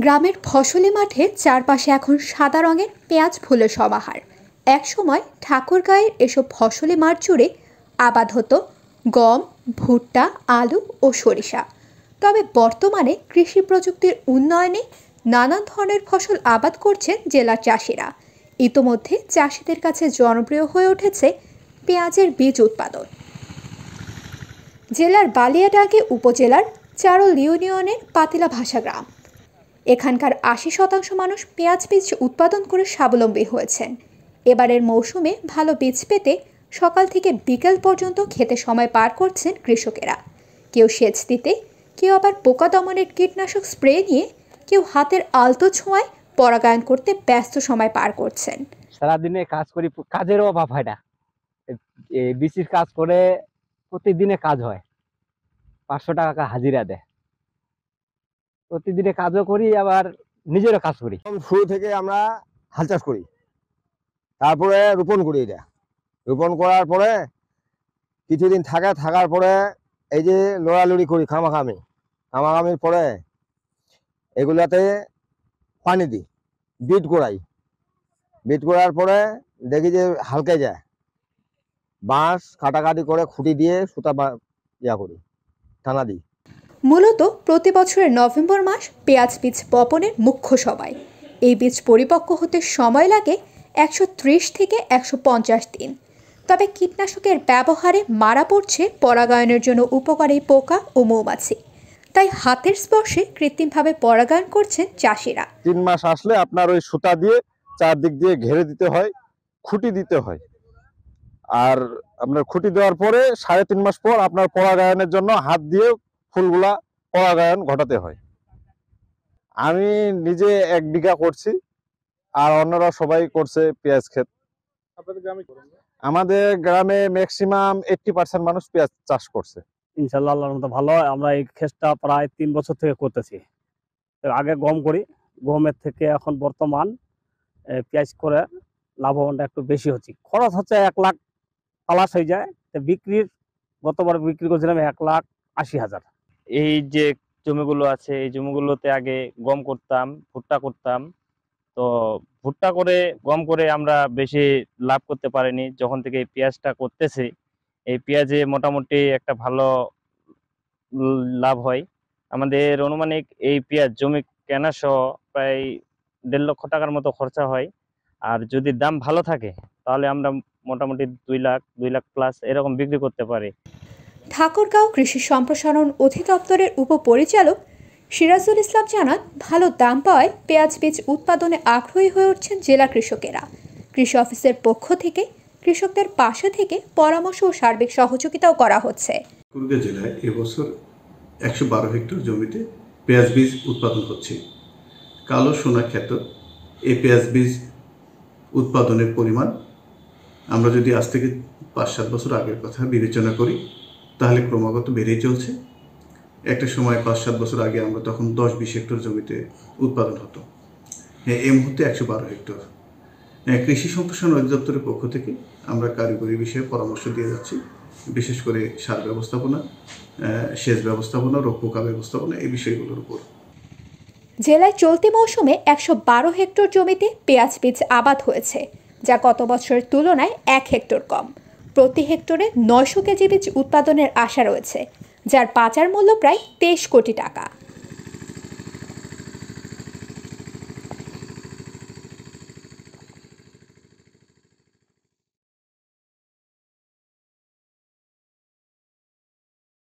গ্রামের ফসলি মাঠে চারপাশে এখন সাদা রঙের পেঁয়াজ ফুলের সমাহার। একসময় ঠাকুরগাঁয়ের এসব ফসলি মাঠ জুড়ে আবাদ হতো গম, ভুট্টা, আলু ও সরিষা। তবে বর্তমানে কৃষি প্রযুক্তির উন্নয়নে নানান ধরনের ফসল আবাদ করছেন জেলার চাষিরা। ইতোমধ্যে চাষিদের কাছে জনপ্রিয় হয়ে উঠেছে পেঁয়াজের বীজ উৎপাদন। জেলার বালিয়াডাঙ্গি উপজেলার চারল ইউনিয়নের পাতিলা ভাষা গ্রাম। এখানকার ৮০% মানুষ পেঁয়াজ বীজ উৎপাদন করে স্বাবলম্বী হয়েছেন। এবারের মৌসুমে ভালো বীজ পেতে সকাল থেকে বিকেল পর্যন্ত খেতে সময় পার করছেন কৃষকেরা। কেউ সেচ দিতে, কেউ আবার পোকা দমনের কীটনাশক স্প্রে নিয়ে, কেউ হাতের আলতো ছোঁয়ায় পরাগায়ন করতে ব্যস্ত সময় পার করছেন। সারাদিনে কাজ করি, কাজের অভাব হয় না। বীজের কাজ করে প্রতিদিনে কাজ হয়, 500 টাকা হাজিরা দেয়। প্রতিদিনে কাজও করি, আবার নিজেরও কাজ করি। শুরু থেকে আমরা হাল চাষ করি, তারপরে রোপণ করি। এটা রোপণ করার পরে কিছুদিন থাকার পরে এই যে লড়ালড়ি করি, খামাখামির পরে এগুলাতে পানি দিই, বিট করার পরে দেখি যে হালকা যায়, বাঁশ কাটাকাটি করে খুঁটি দিয়ে সুতা করি, টানা দিই। মূলত প্রতি বছরের নভেম্বর মাস পেঁয়াজ বীজ বপনের মুখ্য সময়। এই বীজ পরিপক্ক হতে সময় লাগে 130 থেকে 150 দিন। তবে কীটনাশকের ব্যবহারে মারা পড়ছে পরাগায়নের জন্য উপকারী পোকা ও মৌমাছি। তাই হাতের স্পর্শে কৃত্রিমভাবে পরাগায়ন করছেন চাষিরা। 3 মাস আসলে আপনার ওই সুতা দিয়ে চারদিক দিয়ে ঘেরে দিতে হয়, খুঁটি দিতে হয়। আর আপনার খুঁটি দেওয়ার পরে 3.5 মাস পর আপনার পরাগায়নের জন্য হাত দিয়ে ফুলগুলা পরাগায়ন ঘটাতে হয়। আমি নিজে 1 বিঘা করছি, আর অন্যরা সবাই করছে পেঁয়াজ ক্ষেত। আমাদের গ্রামে ম্যাক্সিমাম 80% মানুষ পেঁয়াজ চাষ করছে। ইনশাল্লাহ আল্লাহর মতো ভালো। আমরা এই ক্ষেতটা প্রায় 3 বছর থেকে করতেছি। আগে গম করি, গমের থেকে এখন বর্তমান পেঁয়াজ করে লাভবানটা একটু বেশি হচ্ছে। খরচ হচ্ছে 1 লাখ প্লাস হয়ে যায়। বিক্রির গতবার বিক্রি করছিলাম 1,80,000। এই যে জমিগুলো আছে, এই জমিগুলোতে আগে গম করতাম, ভুট্টা করতাম। তো ভুট্টা করে গম করে আমরা বেশি লাভ করতে পারিনি। যখন থেকে এই পেঁয়াজটা করতেছি, এই পেঁয়াজে মোটামুটি একটা ভালো লাভ হয়। আমাদের অনুমানিক এই পেঁয়াজ জমি কেনা সহ প্রায় 1.5 লক্ষ টাকার মতো খরচা হয়। আর যদি দাম ভালো থাকে তাহলে আমরা মোটামুটি 2 লাখ প্লাস এরকম বিক্রি করতে পারি। ঠাকুরগাঁও কৃষি সম্প্রসারণ অধিদপ্তরের উপপরিচালক সিরাজুল ইসলাম জানান, ভালো দাম পাওয়ায় পেঁয়াজ বীজ উৎপাদনে আগ্রহী হয়ে উঠছেন জেলা কৃষকেরা। কৃষি অফিসের পক্ষ থেকে কৃষকদের পাশে থেকে পরামর্শ ও সার্বিক সহযোগিতাও করা হচ্ছে। ঠাকুরগাঁও জেলায় এবছর 112 হেক্টর জমিতে পেঁয়াজ বীজ উৎপাদন হচ্ছে। কালো সোনা খ্যাত এই পেঁয়াজ বীজ উৎপাদনের পরিমাণ আমরা যদি আজ থেকে 5-7 বছর আগের কথা বিবেচনা করি তাহলে ক্রমাগত বেড়েই চলছে। একটা সময় 5-7 বছর আগে আমরা তখন 10-20 হেক্টর জমিতে উৎপাদন হতো। এই মুহূর্তে 112 হেক্টর। কৃষি সম্প্রসারণ অধিদপ্তরের পক্ষ থেকে আমরা কারিগরি বিষয়ে পরামর্শ দিয়ে যাচ্ছি, বিশেষ করে সার ব্যবস্থাপনা, সেচ ব্যবস্থাপনা, রোগ পোকা ব্যবস্থাপনা, এই বিষয়গুলোর উপর। জেলায় চলতি মৌসুমে 112 হেক্টর জমিতে পেঁয়াজ বীজ আবাদ হয়েছে, যা গত বছরের তুলনায় 1 হেক্টর কম। প্রতি হেক্টরে 900 কেজি বীজ উৎপাদনের আশা রয়েছে, যার বাজার মূল্য প্রায় 23 কোটি টাকা।